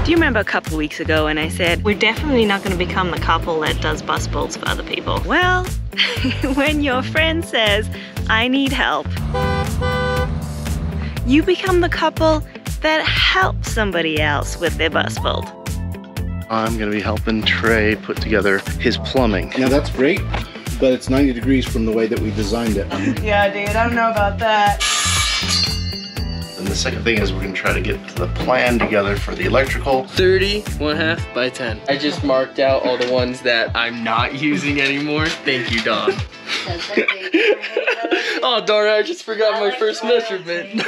Do you remember a couple weeks ago when I said, we're definitely not going to become the couple that does bus builds for other people? Well, when your friend says, I need help, you become the couple that helps somebody else with their bus build. I'm going to be helping Trey put together his plumbing. Now that's great, but it's 90 degrees from the way that we designed it. Yeah, dude, I don't know about that. And the second thing is we're going to try to get the plan together for the electrical. 30, 1/2 by 10. I just marked out all the ones that I'm not using anymore. Thank you, Don. Oh, darn it, I just forgot my first measurement.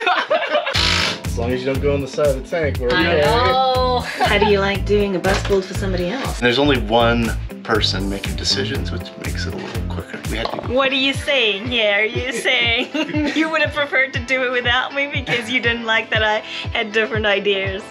As long as you don't go on the side of the tank, we're okay. I know. How do you like doing a bus build for somebody else? There's only one person making decisions, which makes it a little quicker. We had to. What are you saying here? Are you saying you would have preferred to do it without me because you didn't like that I had different ideas?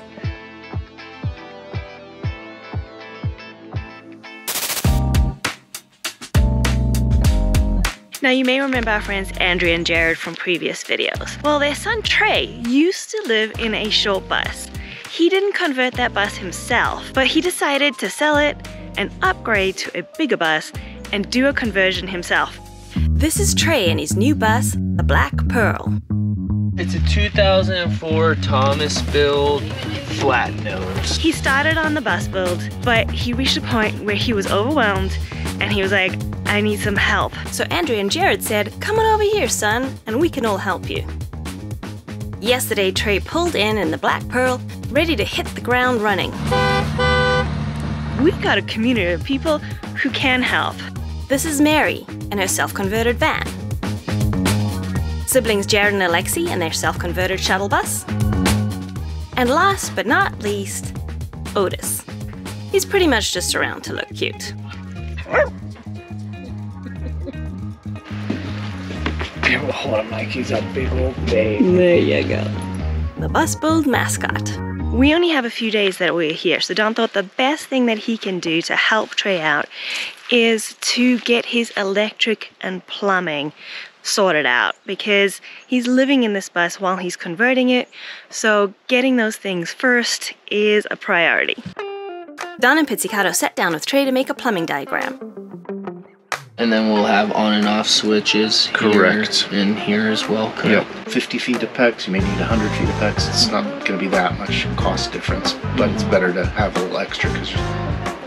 Now you may remember our friends Andrea and Jared from previous videos. Well, their son Trey used to live in a short bus. He didn't convert that bus himself, but he decided to sell it and upgrade to a bigger bus and do a conversion himself. This is Trey and his new bus, the Black Pearl. It's a 2004 Thomas build flat nose. He started on the bus build, but he reached a point where he was overwhelmed and he was like, I need some help. So Andrea and Jared said, come on over here, son, and we can all help you. Yesterday, Trey pulled in the Black Pearl, ready to hit the ground running. We've got a community of people who can help. This is Mary and her self-converted van. Siblings Jared and Alexi and their self-converted shuttle bus. And last but not least, Otis. He's pretty much just around to look cute. Hold on, Mike, he's a big old babe. There you go. The bus build mascot. We only have a few days that we're here, so Don thought the best thing that he can do to help Trey out is to get his electric and plumbing sorted out, because he's living in this bus while he's converting it, so getting those things first is a priority. Don and Pizzicato sat down with Trey to make a plumbing diagram. And then we'll have on and off switches. Correct. Here and here as well. Correct. Yep. 50 feet of PEX, you may need 100 feet of PEX. It's not going to be that much cost difference, but it's better to have a little extra because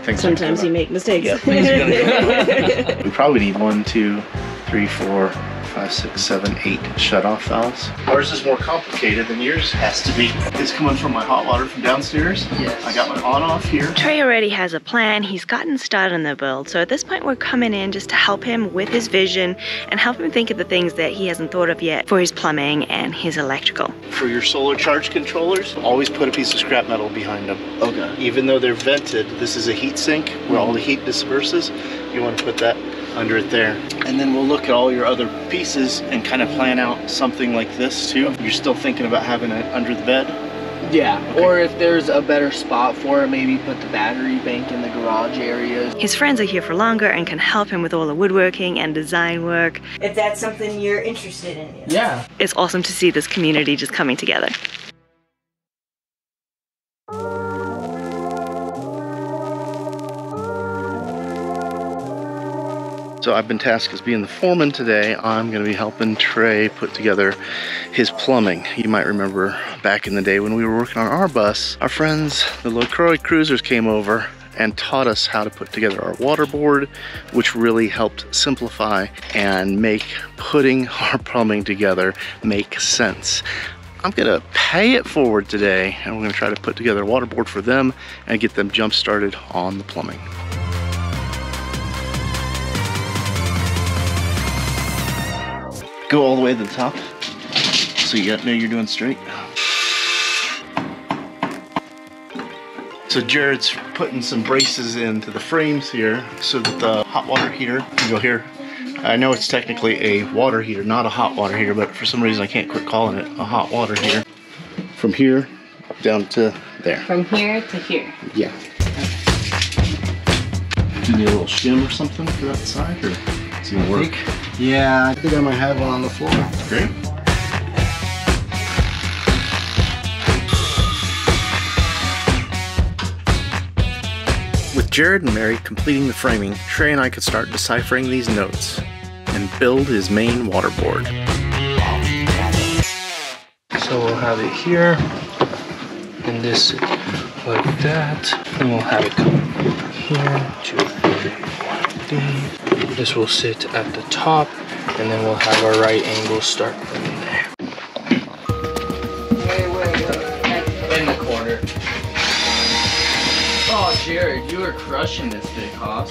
things sometimes you make mistakes. Yep, things are gonna we probably need 1, 2, 3, 4, 5, 6, 7, 8 shut-off valves. Ours is more complicated than yours has to be. It's coming from my hot water from downstairs. Yes. I got my on-off here. Trey already has a plan. He's gotten started on the build. So at this point, we're coming in just to help him with his vision and help him think of the things that he hasn't thought of yet for his plumbing and his electrical. For your solar charge controllers, always put a piece of scrap metal behind them. Okay. Even though they're vented, this is a heat sink where all the heat disperses. You want to put that under it there. And then we'll look at all your other pieces and kind of plan out something like this too. You're still thinking about having it under the bed? Yeah, okay. Or if there's a better spot for it, maybe put the battery bank in the garage area. His friends are here for longer and can help him with all the woodworking and design work. If that's something you're interested in. Yeah. It's awesome to see this community just coming together. So I've been tasked as being the foreman today. I'm going to be helping Trey put together his plumbing. You might remember back in the day when we were working on our bus, our friends, the LaCroix cruisers, came over and taught us how to put together our water board, which really helped simplify and make putting our plumbing together make sense. I'm gonna pay it forward today, and we're gonna try to put together a water board for them and get them jump started on the plumbing. Go all the way to the top so you know you're doing straight. So Jared's putting some braces into the frames here so that the hot water heater can go here. I know it's technically a water heater, not a hot water heater, but for some reason I can't quit calling it a hot water heater. From here down to there. From here to here. Yeah. Do you need a little shim or something for that side, or it's gonna work? Yeah, I think I might have one on the floor. Great. Jared and Mary completing the framing, Trey and I could start deciphering these notes and build his main waterboard. So we'll have it here, and this like that, and we'll have it come here, 2, 3, 1, 3. This will sit at the top, and then we'll have our right angle start from there. In the corner. Oh, Jared, you are crushing this big hoss.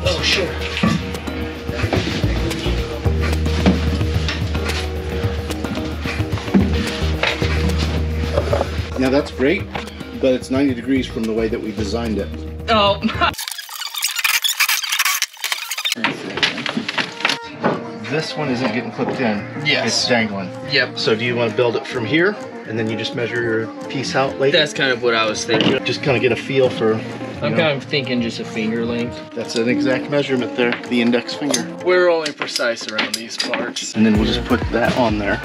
Oh, sure. Now that's great, but it's 90 degrees from the way that we designed it. Oh. This one isn't getting clipped in. Yes. It's dangling. Yep. So do you want to build it from here, and then you just measure your piece out later? That's kind of what I was thinking. Just kind of get a feel for, I'm kind of thinking just a finger length. that's an exact measurement there, the index finger. We're only precise around these parts. And then we'll just put that on there.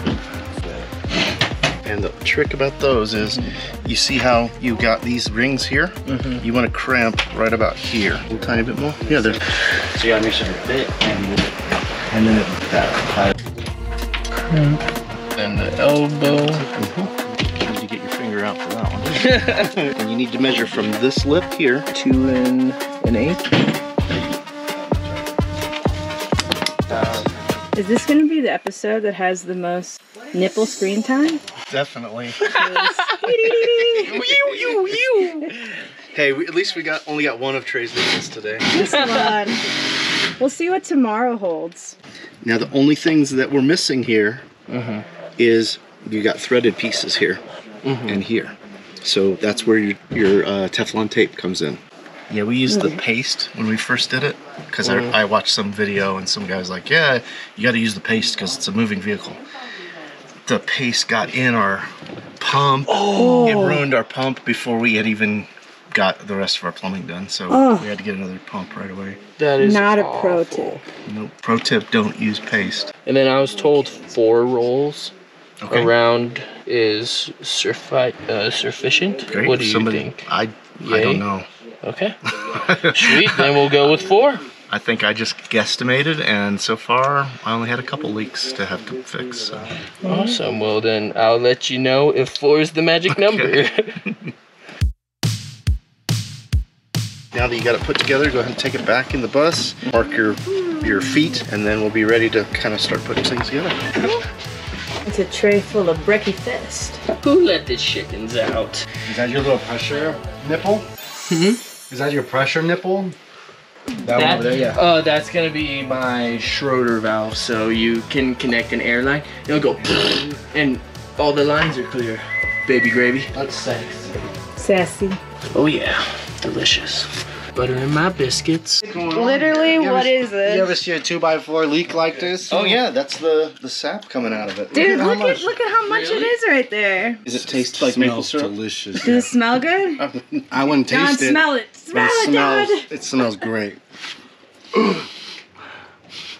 And the trick about those is, you see how you got these rings here? You want to cramp right about here. A little tiny bit more. Yeah, there. So you gotta make sure it fit And then that. Cramp. Then the elbow. You need to get your finger out for that one. And you need to measure from this lip here. 2 1/8. Is this going to be the episode that has the most nipple screen time? Definitely. Hey, at least we only got one of Trey's videos today. Just one. We'll see what tomorrow holds. Now the only things that we're missing here is you got threaded pieces here and here. So that's where your Teflon tape comes in. Yeah, we used the paste when we first did it, because I watched some video and some guy was like, yeah, you got to use the paste because it's a moving vehicle. The paste got in our pump. It ruined our pump before we had even got the rest of our plumbing done, so we had to get another pump right away. That is not awful. A pro tip. Nope. Pro tip, don't use paste. And then I was told 4 rolls around is sufficient. Great. What do you think? I don't know. Okay. Sweet, then we'll go with 4. I think I just guesstimated, and so far I only had a couple leaks to have to fix. So. Awesome. Well, then I'll let you know if 4 is the magic number. Now that you got it put together, go ahead and take it back in the bus, mark your feet, and then we'll be ready to kind of start putting things together. It's a tray full of breakfast. Who let the chickens out? Is that your little pressure nipple? Is that your pressure nipple? That one over there, yeah. That's gonna be my Schroeder valve, so you can connect an air line. It'll go, and all the lines are clear. Baby gravy. That's sexy. Sassy. Oh yeah, delicious. Butter in my biscuits. Literally, what is this? You ever see a 2x4 leak like this? Oh yeah, that's the sap coming out of it. Dude, look at how much it is right there. Does it taste like maple syrup? Delicious. Does it smell good? I wouldn't Don, taste it. smell it. Smell it, Dad. It smells great.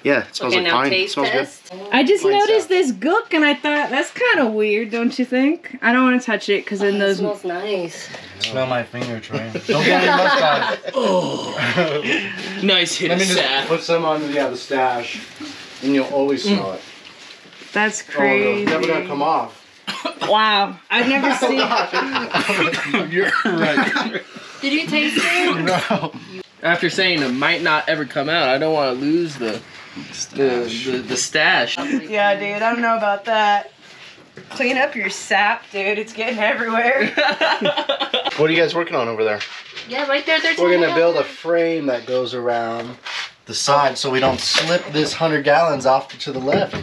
Yeah, it smells like pine. It smells good. I just noticed this gook and I thought, that's kind of weird, don't you think? I don't want to touch it because then those... It smells nice. Smell my finger, Trey. Don't get any mustache. Nice hit Let me of just sap. put some on the stash, and you'll always smell it. That's Oh, no, crazy. it's never gonna come off. Wow. I've never seen... You're right. Did you taste it? No. After saying it might not ever come out, I don't want to lose the stash. Yeah, dude, I don't know about that. Clean up your sap, dude. It's getting everywhere. What are you guys working on over there? Yeah, right there. We're gonna build a frame that goes around the side so we don't slip this 100 gallons off to the left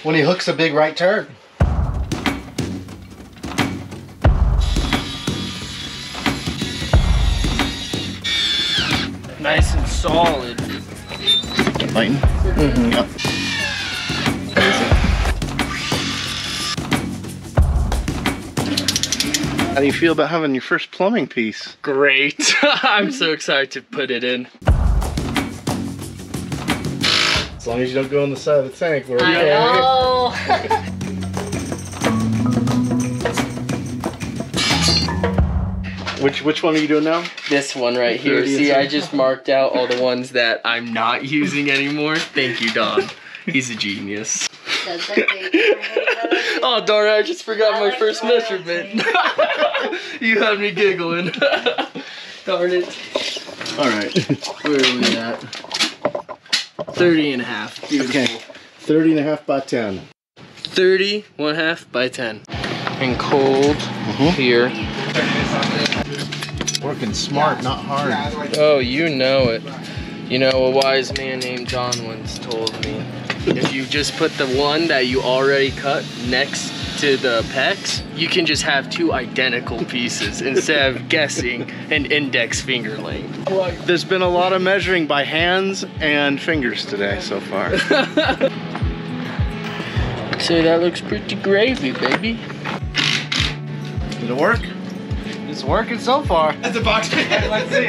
when he hooks a big right turn. Nice and solid. Biting? Yep. How do you feel about having your first plumbing piece? Great. I'm so excited to put it in. As long as you don't go on the side of the tank, we're I okay. know. Which one are you doing now? This one right here. See, I just marked out all the ones that I'm not using anymore. Thank you, Don. He's a genius. Oh, darn it, I just forgot my first measurement. You had me giggling. Darn it. All right, where are we at? 30 and a half. Beautiful. Okay, 30 and a half by 10. 30, 1/2 by 10. And cold here. Working smart, not hard. Oh, you know it. You know, a wise man named John once told me, if you just put the one that you already cut next to the pecs, you can just have two identical pieces instead of guessing an index finger length. There's been a lot of measuring by hands and fingers today so far. So that looks pretty gravy, baby. Did it work? It's working so far. That's a box. Let's see.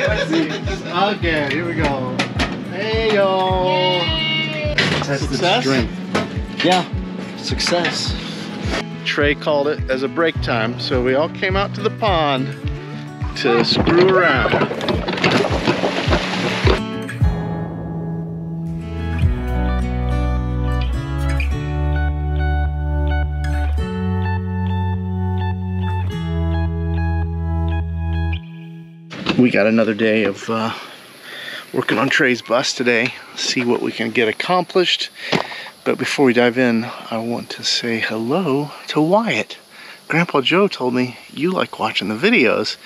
Okay, here we go. Hey yo. That's the Success? strength. Yeah, success. Trey called it as a break time, so we all came out to the pond to screw around. We got another day of working on Trey's bus today, see what we can get accomplished. But before we dive in, I want to say hello to Wyatt. Grandpa Joe told me you like watching the videos,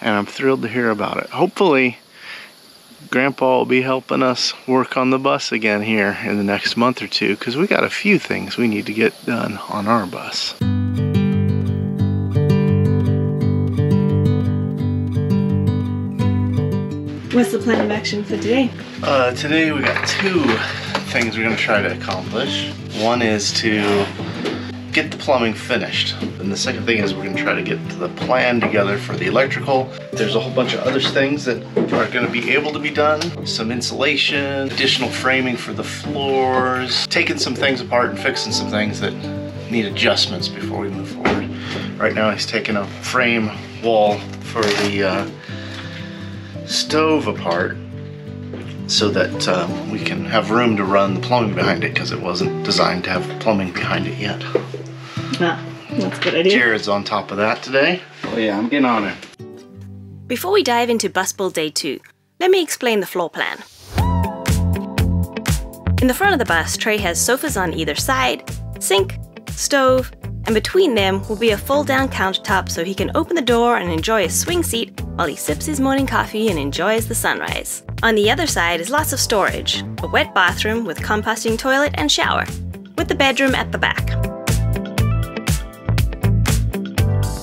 and I'm thrilled to hear about it. Hopefully, Grandpa will be helping us work on the bus again here in the next month or two, because we got a few things we need to get done on our bus. What's the plan of action for today? Today we got two things we're going to try to accomplish. One is to get the plumbing finished, and the second thing is we're going to try to get the plan together for the electrical. There's a whole bunch of other things that are going to be able to be done. Some insulation, additional framing for the floors, taking some things apart and fixing some things that need adjustments before we move forward. Right now he's taking a frame wall for the stove apart so that we can have room to run the plumbing behind it, because it wasn't designed to have plumbing behind it yet. Ah, that's a good idea. Jared's on top of that today. Oh yeah, I'm getting on it. Before we dive into bus build day 2, let me explain the floor plan. In the front of the bus, Trey has sofas on either side, sink, stove, and between them will be a fold-down countertop so he can open the door and enjoy a swing seat while he sips his morning coffee and enjoys the sunrise. On the other side is lots of storage, a wet bathroom with composting toilet and shower, with the bedroom at the back.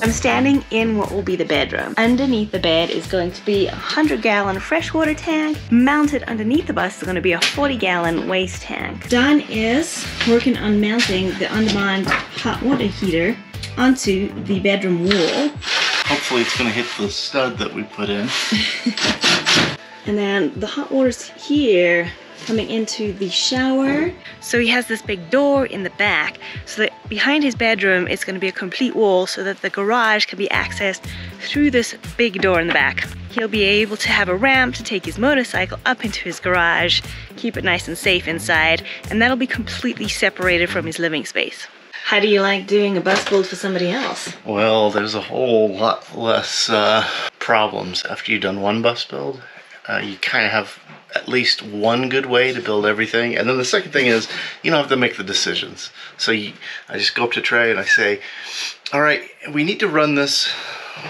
I'm standing in what will be the bedroom. Underneath the bed is going to be a 100-gallon freshwater tank. Mounted underneath the bus is going to be a 40-gallon waste tank. Don is working on mounting the on-demand hot water heater onto the bedroom wall. Hopefully it's going to hit the stud that we put in. And then the hot water's here, coming into the shower. So he has this big door in the back, so that behind his bedroom it's going to be a complete wall so that the garage can be accessed through this big door in the back. He'll be able to have a ramp to take his motorcycle up into his garage, keep it nice and safe inside, and that'll be completely separated from his living space. How do you like doing a bus build for somebody else? Well, there's a whole lot less problems after you've done one bus build. You kind of have at least one good way to build everything, and then the second thing is you don't have to make the decisions. So I just go up to Trey and I say, all right, we need to run this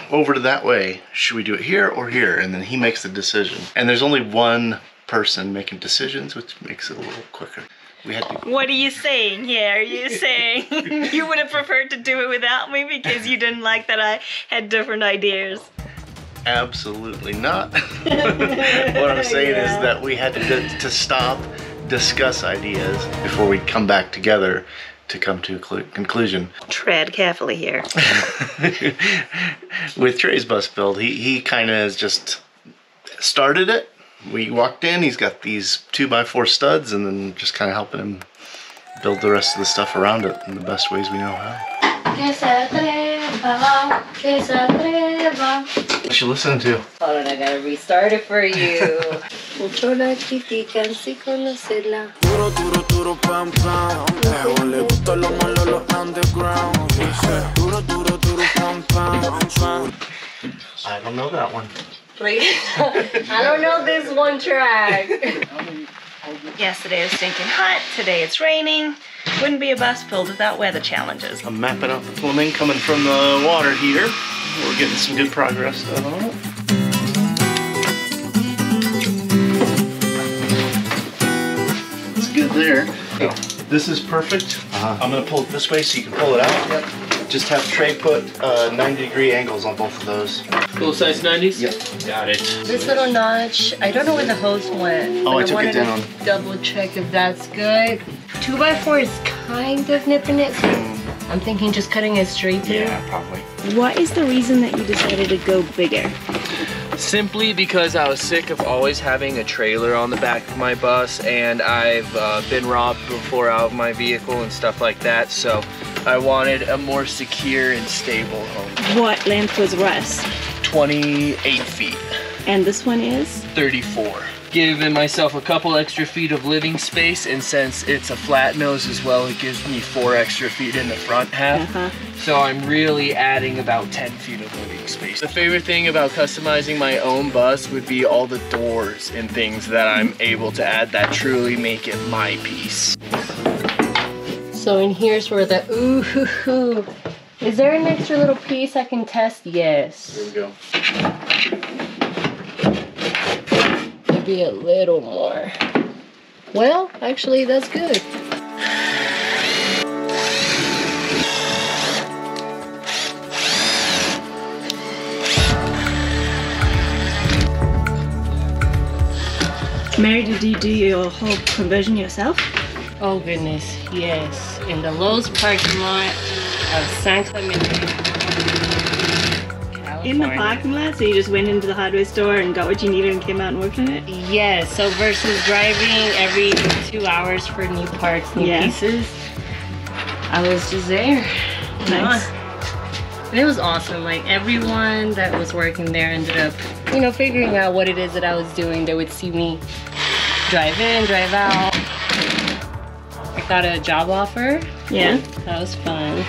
over to that way. Should we do it here or here? And then he makes the decision. And there's only one person making decisions, which makes it a little quicker. We had to. What are you saying here? Are you saying you would have preferred to do it without me because you didn't like that I had different ideas? Absolutely not. What I'm saying is that we had to stop, discuss ideas before we come back together to come to a conclusion. Tread carefully here. With Trey's bus build, he kind of has just started it. We walked in, he's got these 2x4 studs, and then just kind of helping him build the rest of the stuff around it in the best ways we know how. What you listening to? Hold on, I gotta restart it for you. Mucho la critican si conocerla. Duro, duro, duro, pam, pam. Le gusta lo malo, lo underground. Duro, duro, duro, pam, pam. I don't know that one. Like, I don't know this one track. Yesterday was stinking hot, today it's raining. Wouldn't be a bus pulled without weather challenges. I'm mapping out the plumbing coming from the water heater. We're getting some good progress done on it. It's good there. This is perfect. I'm gonna pull it this way so you can pull it out. Yep. Just have Trey put 90-degree angles on both of those. Full size 90s? Yep. Got it. This little notch, I don't know where the hose went. Oh, but I took it down. To double check if that's good. 2x4 is kind of nipping it, so I'm thinking just cutting it straight through. Yeah, probably. What is the reason that you decided to go bigger? Simply because I was sick of always having a trailer on the back of my bus, and I've been robbed before out of my vehicle and stuff like that, so I wanted a more secure and stable home. What length was Russ? 28 feet. And this one is? 34. Giving myself a couple extra feet of living space, and since it's a flat nose as well, it gives me 4 extra feet in the front half. So I'm really adding about 10 feet of living space. The favorite thing about customizing my own bus would be all the doors and things that I'm able to add that truly make it my piece. So in here's where the ooh. Is there an extra little piece I can test? Yes. Here we go. Maybe a little more. Well, actually, that's good. Mary, did you do your whole conversion yourself? Oh goodness, yes. In the Lowe's parking lot of San Clemente, California. In the parking lot? So you just went into the hardware store and got what you needed and came out and worked on it? Yes, so versus driving every 2 hours for new parts, new pieces, I was just there. Nice. And it was awesome. Like everyone that was working there ended up, you know, figuring out what it is that I was doing. They would see me drive in, drive out. I got a job offer. Yeah. That was fun.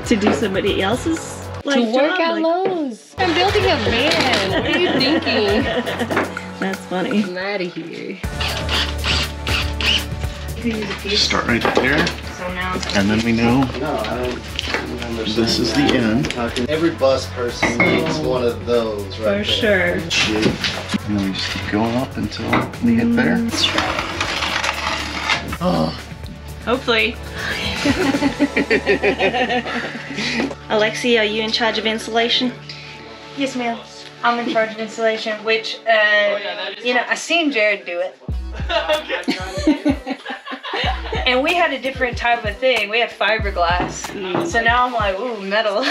To do somebody else's To work at Lowe's. I'm building a van. What are you thinking? That's funny. I'm out of here. Start right there. So now, And then we know No, I don't remember. this is the end. Every bus person needs one of those right For there. sure. And then we just keep going up until we get there. Oh. Hopefully. Alexi, are you in charge of installation? Yes, ma'am. I'm in charge of installation, which, you know, I seen Jared do it. And we had a different type of thing. We had fiberglass. So now I'm like, ooh, metal.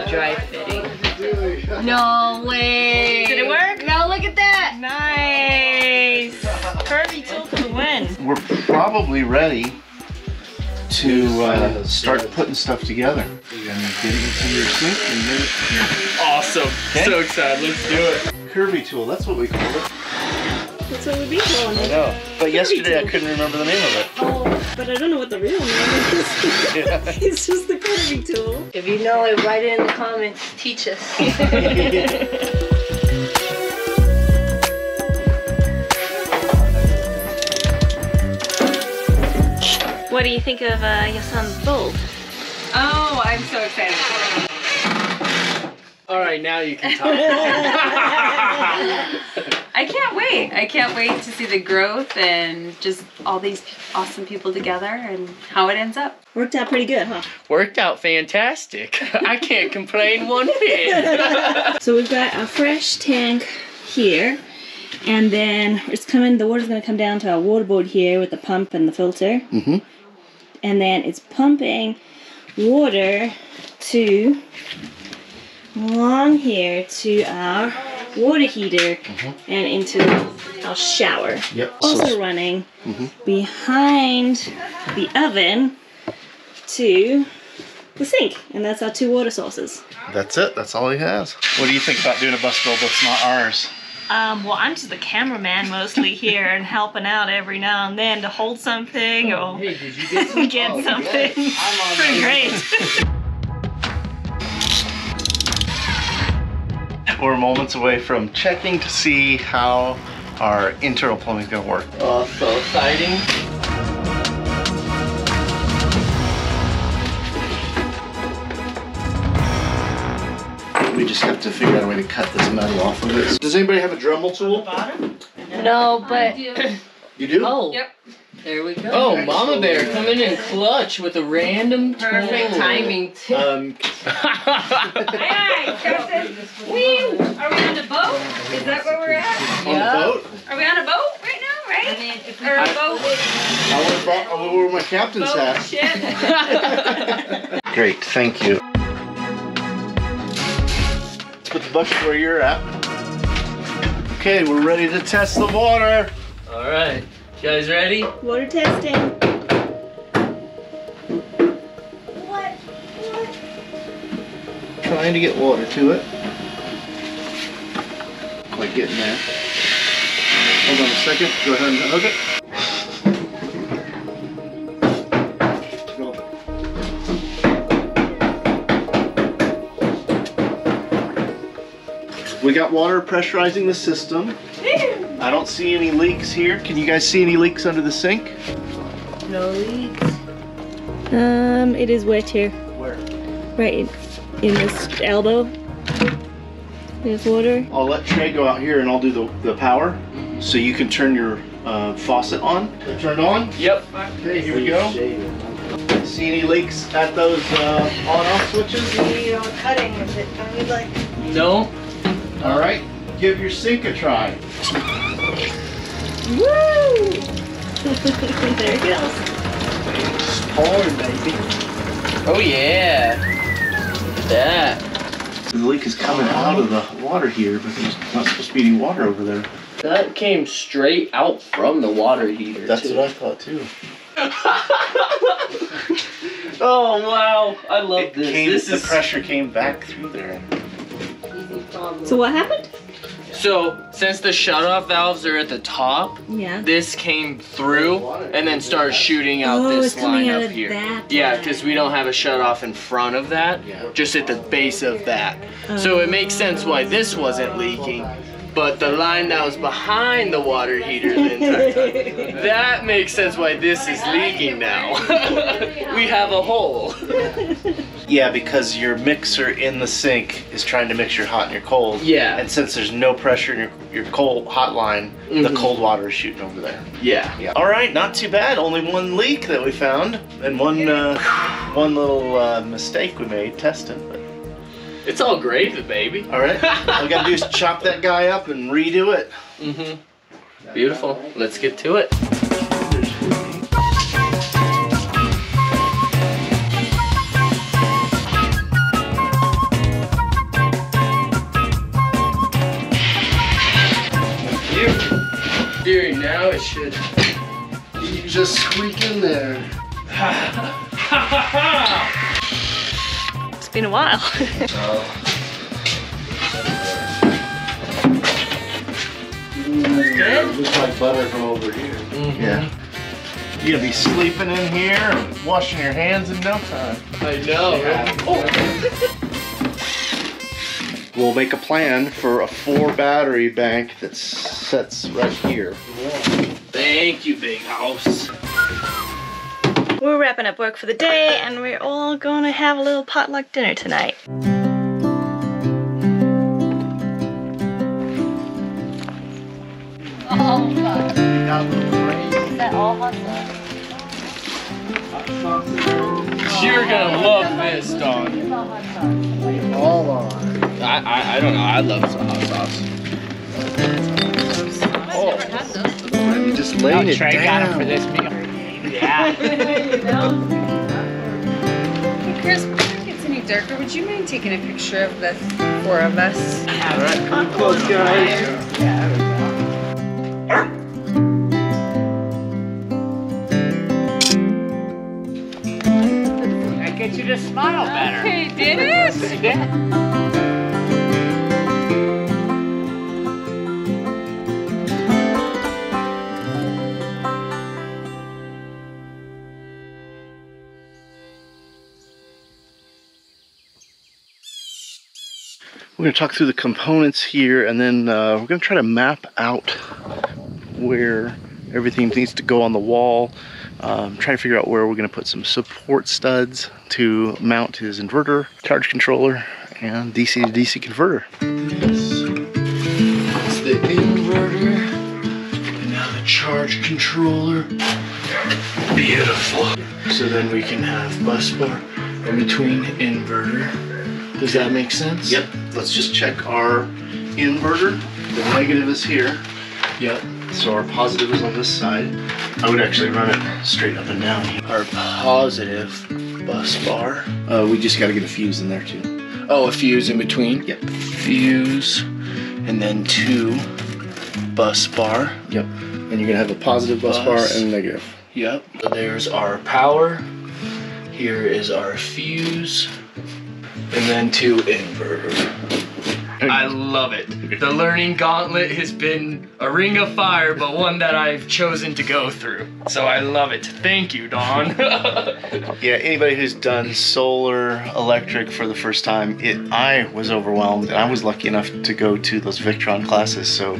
dry fitting. No way. Did it work? No, look at that. Nice. Curvy tool for the win. We're probably ready to start putting stuff together. You're gonna get it into your sink and get it here. Awesome. Okay. So excited. Let's do it. Curvy tool, that's what we call it. That's what we'd be calling I it. know. But yesterday I couldn't remember the name of it. Oh, but I don't know what the real name is. It's just the curvy tool. If you know it, write it in the comments. Teach us. What do you think of your son's build? Oh, I'm so excited for it. All right, now you can talk. I can't wait. I can't wait to see the growth and just all these awesome people together and how it ends up. Worked out pretty good, huh? Worked out fantastic. I can't complain one bit. So we've got a fresh tank here, and then it's coming. The water's going to come down to our water board here with the pump and the filter. Mm-hmm. And then it's pumping water to along here to our water heater and into our shower. Yep. Also running behind the oven to the sink, and that's our 2 water sources. That's it. That's all he has. What do you think about doing a bus build that's not ours? Well, I'm just the cameraman mostly here and helping out every now and then to hold something or Hey, did you get some? get something. I'm on Pretty great. We're moments away from checking to see how our internal plumbing is going to work. Oh, so exciting. We just have to figure out a way to cut this metal off of it. Does anybody have a Dremel tool? No, but You do? oh, Yep. there we go. Oh, Mama Bear coming in clutch with a random Perfect tool. timing too. Hey, Captain. Whee! Are we on the boat? Is that where we're at? On the boat? Are we on a boat right now, right? I mean, if we Or a boat? I wore my captain's Boat hat. ship? Great, thank you. Put the bucket where you're at. Okay, we're ready to test the water. All right, you guys ready? Water testing. Trying to get water to it. Quite getting there. Hold on a second. Go ahead and hook it. Go. We got water pressurizing the system. I don't see any leaks here. Can you guys see any leaks under the sink? No leaks. It is wet here. Where? Right in this elbow. There's water. I'll let Trey go out here and I'll do the power. So you can turn your faucet on. Turn it on? Yep. Okay, here we go. See any leaks at those on-off switches? Cutting, is it only like... No. All right, give your sink a try. Woo! There it goes. Hard, baby. Oh yeah. Look at that. The leak is coming out of the water here, but there's not supposed to be any water over there. That came straight out from the water heater. That's too. what I thought too. Oh wow, I love this. The pressure came back through there. So what happened? So since the shutoff valves are at the top, Yeah. this came through and then started shooting out Oh, this it's coming line out up of here. that Yeah, line. because we don't have a shutoff in front of that, just at the base of that. So it makes sense why this wasn't leaking. But the line that was behind the water heater the entire time, that makes sense why this is leaking now. We have a hole. Yeah, because your mixer in the sink is trying to mix your hot and your cold. Yeah. And since there's no pressure in your cold hot line, the cold water is shooting over there. Yeah. All right, not too bad. Only one leak that we found, and one little mistake we made testing. But It's all gravy, baby. all right, all we gotta do is chop that guy up and redo it. Beautiful. Let's get to it. Dude, now it should. You just squeak in there. It's been a while. Good. Looks like butter from over here. Yeah. You're gonna be sleeping in here and washing your hands in no time. I know. We'll make a plan for a 4 battery bank that sets right here. Thank you, big house. We're wrapping up work for the day and we're all gonna have a little potluck dinner tonight. Oh, fuck. Is that all hot sauce? You're gonna love this, dog. All on. I don't know. I love some hot sauce. You just laying it Trey down. got him for this meal. Yeah. Hey, Chris, before it gets any darker, would you mind taking a picture of the 4 of us? All right. Come close, guys. I get you to smile better. Okay, did it? We're going to talk through the components here, and then we're going to try to map out where everything needs to go on the wall. Try to figure out where we're going to put some support studs to mount his inverter, charge controller, and DC to DC converter. This is the inverter, and now the charge controller. Beautiful. So then we can have bus bar in between inverter. Does that make sense? Yep. Let's just check our inverter. The negative is here. Yep. So our positive is on this side. I would actually run it straight up and down here. Our positive bus bar. We just got to get a fuse in there too. Oh, a fuse in between? Yep. Fuse, and then 2 bus bar. Yep. And you're going to have a positive bus bar and a negative. Yep. So there's our power. Here is our fuse. And then 2 inverter. I love it. The learning gauntlet has been a ring of fire, but one that I've chosen to go through. So I love it. Thank you, Don. Yeah, anybody who's done solar electric for the first time, I was overwhelmed, and I was lucky enough to go to those Victron classes, so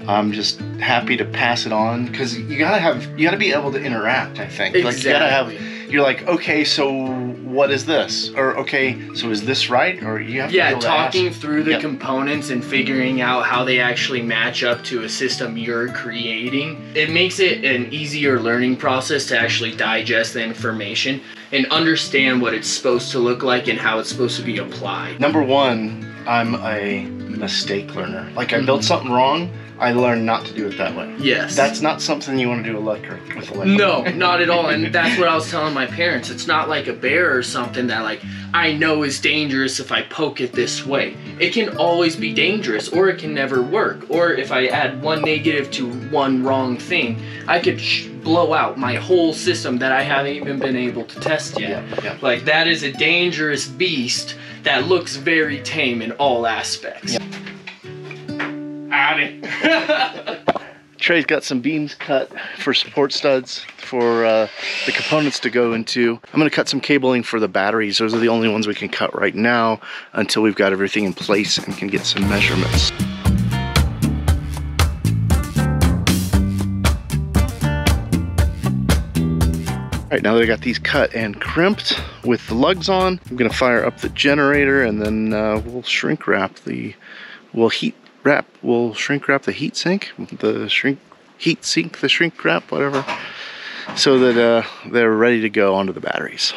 I'm just happy to pass it on, because you gotta be able to interact, I think. Exactly. Like, you gotta have, you're like, okay, so what is this? Or, okay, so is this right? Or you have to be able to talking ask. through the components and figuring out how they actually match up to a system you're creating. It makes it an easier learning process to actually digest the information and understand what it's supposed to look like and how it's supposed to be applied. Number one, I'm a mistake learner. Like, I built something wrong, I learned not to do it that way. Yes. That's not something you want to do with electric. No, not at all. And that's what I was telling my parents. It's not like a bear or something that, like, I know is dangerous if I poke it this way. It can always be dangerous, or it can never work. Or if I add one negative to one wrong thing, I could blow out my whole system that I haven't even been able to test yet. Yeah. Like, that is a dangerous beast that looks very tame in all aspects. Yeah. Howdy. Trey's got some beams cut for support studs for the components to go into. I'm going to cut some cabling for the batteries. Those are the only ones we can cut right now until we've got everything in place and can get some measurements. All right, now that I got these cut and crimped with the lugs on, I'm going to fire up the generator, and then we'll shrink wrap the, we'll shrink wrap the heat sink, the shrink wrap, whatever, so that they're ready to go onto the batteries.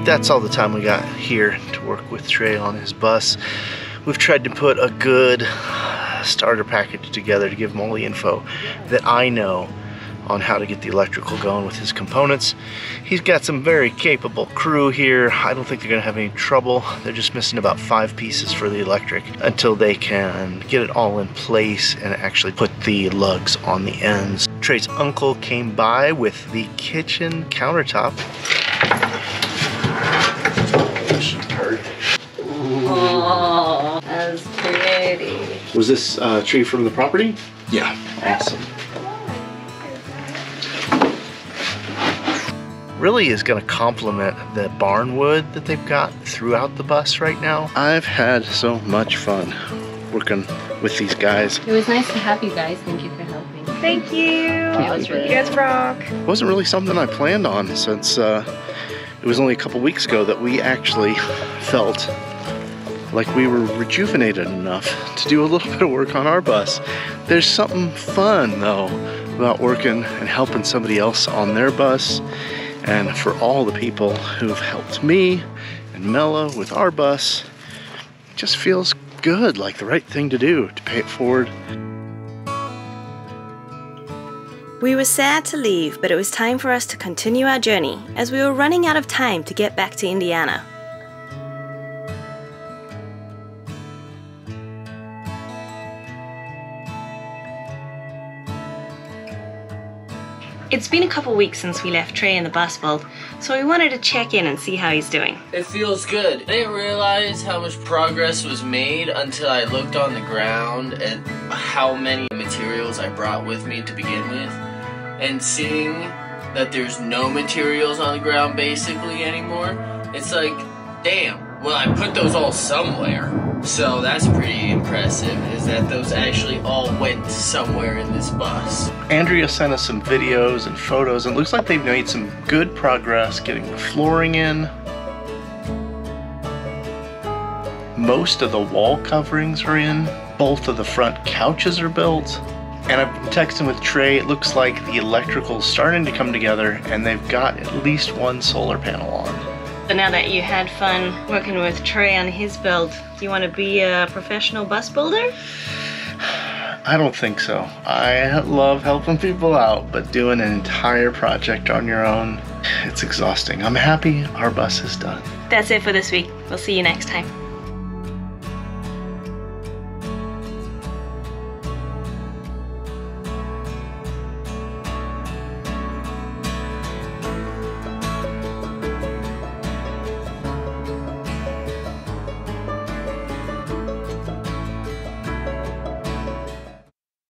That's all the time we got here to work with Trey on his bus. We've tried to put a good starter package together to give him all the info that I know on how to get the electrical going with his components. He's got some very capable crew here. I don't think they're gonna have any trouble. They're just missing about 5 pieces for the electric until they can get it all in place and actually put the lugs on the ends. Trey's uncle came by with the kitchen countertop. Oh, that's pretty. Was this tree from the property? Yeah. Awesome. Really is going to complement the barn wood that they've got throughout the bus right now. I've had so much fun working with these guys. It was nice to have you guys. Thank you for helping. Thank you. That was really You guys rock. It wasn't really something I planned on, since it was only a couple weeks ago that we actually felt like we were rejuvenated enough to do a little bit of work on our bus. There's something fun though about working and helping somebody else on their bus, and for all the people who've helped me and Mella with our bus, it just feels good, like the right thing to do, to pay it forward. We were sad to leave, but it was time for us to continue our journey as we were running out of time to get back to Indiana. It's been a couple weeks since we left Trey in the bus build, so we wanted to check in and see how he's doing. It feels good. I didn't realize how much progress was made until I looked on the ground at how many materials I brought with me to begin with. And seeing that there's no materials on the ground basically anymore, it's like, damn, well, I put those all somewhere. So that's pretty impressive, is that those actually all went somewhere in this bus. Andrea sent us some videos and photos, and it looks like they've made some good progress getting the flooring in. Most of the wall coverings are in. Both of the front couches are built. And I've been texting with Trey. It looks like the electrical's starting to come together, and they've got at least one solar panel on. So now that you had fun working with Trey on his build, do you want to be a professional bus builder? I don't think so. I love helping people out, but doing an entire project on your own, it's exhausting. I'm happy our bus is done. That's it for this week. We'll see you next time.